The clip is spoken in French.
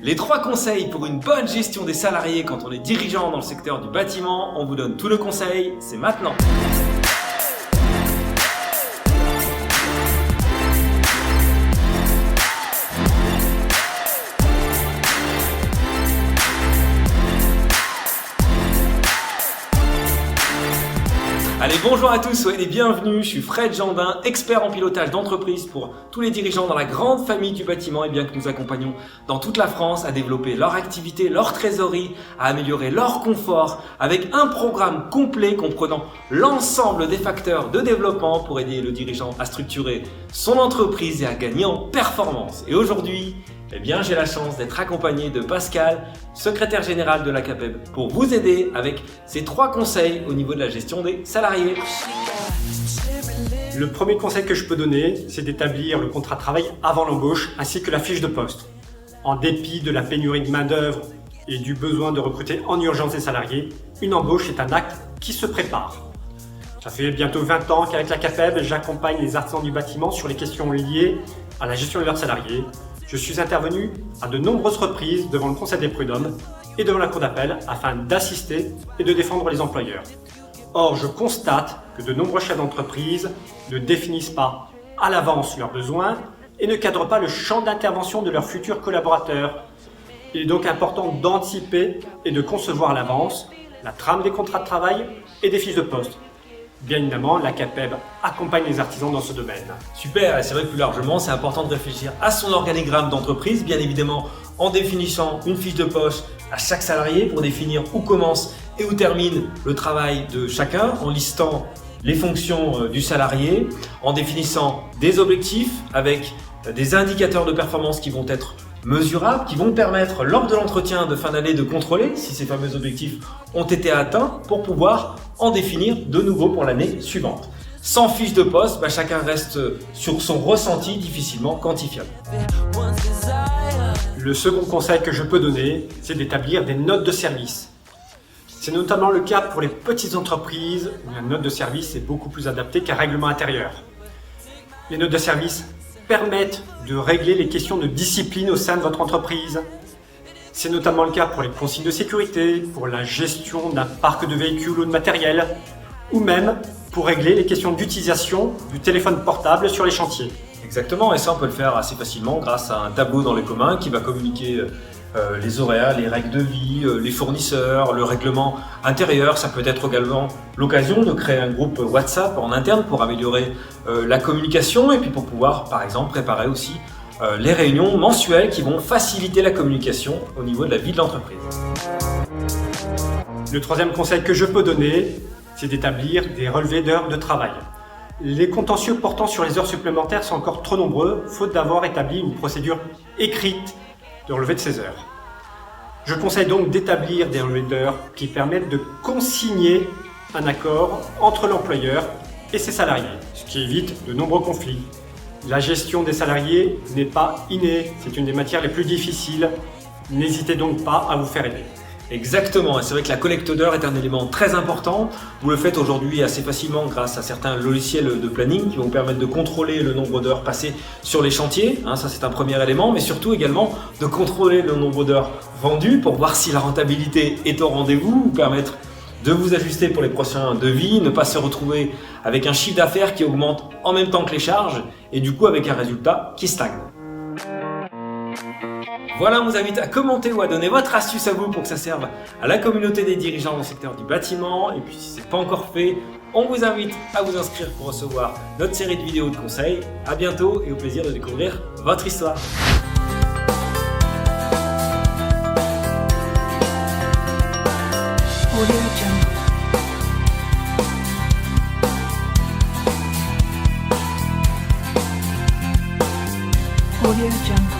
Les 3 conseils pour une bonne gestion des salariés quand on est dirigeant dans le secteur du bâtiment. On vous donne tout le conseil, c'est maintenant. Allez, bonjour à tous, soyez les bienvenus, je suis Fred Jandin, expert en pilotage d'entreprise pour tous les dirigeants dans la grande famille du bâtiment et bien que nous accompagnons dans toute la France à développer leur activité, leur trésorerie, à améliorer leur confort avec un programme complet comprenant l'ensemble des facteurs de développement pour aider le dirigeant à structurer son entreprise et à gagner en performance. Et aujourd'hui, j'ai la chance d'être accompagné de Pascal, secrétaire général de la CAPEB, pour vous aider avec ces 3 conseils au niveau de la gestion des salariés. Le premier conseil que je peux donner, c'est d'établir le contrat de travail avant l'embauche ainsi que la fiche de poste. En dépit de la pénurie de main-d'œuvre et du besoin de recruter en urgence des salariés, une embauche est un acte qui se prépare. Ça fait bientôt 20 ans qu'avec la CAPEB, j'accompagne les artisans du bâtiment sur les questions liées à la gestion de leurs salariés. Je suis intervenu à de nombreuses reprises devant le Conseil des prud'hommes et devant la Cour d'appel afin d'assister et de défendre les employeurs. Or, je constate que de nombreux chefs d'entreprise ne définissent pas à l'avance leurs besoins et ne cadrent pas le champ d'intervention de leurs futurs collaborateurs. Il est donc important d'anticiper et de concevoir à l'avance la trame des contrats de travail et des fiches de poste. Bien évidemment, la CAPEB accompagne les artisans dans ce domaine. Super, et c'est vrai que plus largement, c'est important de réfléchir à son organigramme d'entreprise, bien évidemment en définissant une fiche de poste à chaque salarié pour définir où commence et où termine le travail de chacun, en listant les fonctions du salarié, en définissant des objectifs avec des indicateurs de performance qui vont être mesurables, qui vont permettre lors de l'entretien de fin d'année de contrôler si ces fameux objectifs ont été atteints pour pouvoir en définir de nouveau pour l'année suivante. Sans fiche de poste, chacun reste sur son ressenti difficilement quantifiable. Le second conseil que je peux donner, c'est d'établir des notes de service. C'est notamment le cas pour les petites entreprises où la note de service est beaucoup plus adaptée qu'un règlement intérieur. Les notes de service permettent de régler les questions de discipline au sein de votre entreprise. C'est notamment le cas pour les consignes de sécurité, pour la gestion d'un parc de véhicules ou de matériel, ou même pour régler les questions d'utilisation du téléphone portable sur les chantiers. Exactement, et ça on peut le faire assez facilement grâce à un tableau dans les communs qui va communiquer les horaires, les règles de vie, les fournisseurs, le règlement intérieur. Ça peut être également l'occasion de créer un groupe WhatsApp en interne pour améliorer la communication et puis pour pouvoir par exemple préparer aussi les réunions mensuelles qui vont faciliter la communication au niveau de la vie de l'entreprise. Le troisième conseil que je peux donner, c'est d'établir des relevés d'heures de travail. Les contentieux portant sur les heures supplémentaires sont encore trop nombreux, faute d'avoir établi une procédure écrite de relevé de ces heures. Je conseille donc d'établir des relevés d'heures qui permettent de consigner un accord entre l'employeur et ses salariés, ce qui évite de nombreux conflits. La gestion des salariés n'est pas innée, c'est une des matières les plus difficiles. N'hésitez donc pas à vous faire aider. Exactement, et c'est vrai que la collecte d'heures est un élément très important. Vous le faites aujourd'hui assez facilement grâce à certains logiciels de planning qui vont vous permettre de contrôler le nombre d'heures passées sur les chantiers. Ça c'est un premier élément, mais surtout également de contrôler le nombre d'heures vendues pour voir si la rentabilité est au rendez-vous, vous permettre de vous ajuster pour les prochains devis, ne pas se retrouver avec un chiffre d'affaires qui augmente en même temps que les charges et du coup avec un résultat qui stagne. Voilà, on vous invite à commenter ou à donner votre astuce à vous pour que ça serve à la communauté des dirigeants dans le secteur du bâtiment. Et puis si ce n'est pas encore fait, on vous invite à vous inscrire pour recevoir notre série de vidéos de conseils. À bientôt et au plaisir de découvrir votre histoire. Audio Jungle.